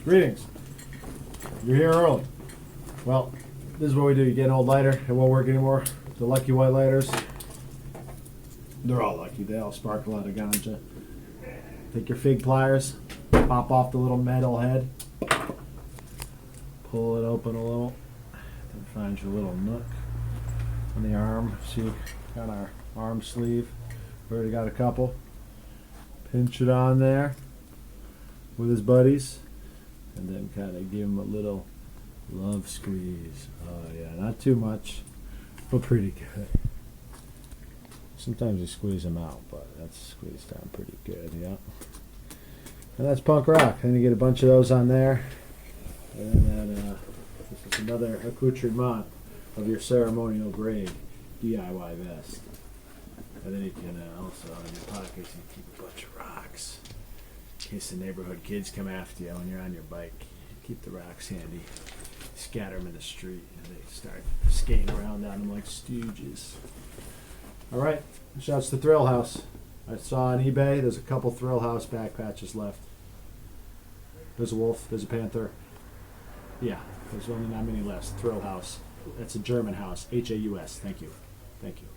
Greetings. You're here early. Well, this is what we do. You get an old lighter, it won't work anymore. The lucky white lighters, they're all lucky. They all sparkle out of ganja. Take your fig pliers, pop off the little metal head, pull it open a little, then find your little nook on the arm. See, got our arm sleeve. We already got a couple. Pinch it on there with his buddies, and then kind of give him a little love squeeze. Oh yeah, not too much, but pretty good. Sometimes you squeeze them out, but that's squeezed down pretty good, yeah. And that's punk rock. Then you get a bunch of those on there, and then this is another accoutrement of your ceremonial grade DIY vest. And then you can also in your pockets you keep a bunch of rocks in case the neighborhood kids come after you when you're on your bike. Keep the rocks handy. Scatter them in the street and they start skating around on them like stooges. Alright, shouts to Thrill House. I saw on eBay there's a couple Thrill House back patches left. There's a wolf, there's a panther. Yeah, there's only not many left. Thrill House. That's a German house. H-A-U-S. Thank you. Thank you.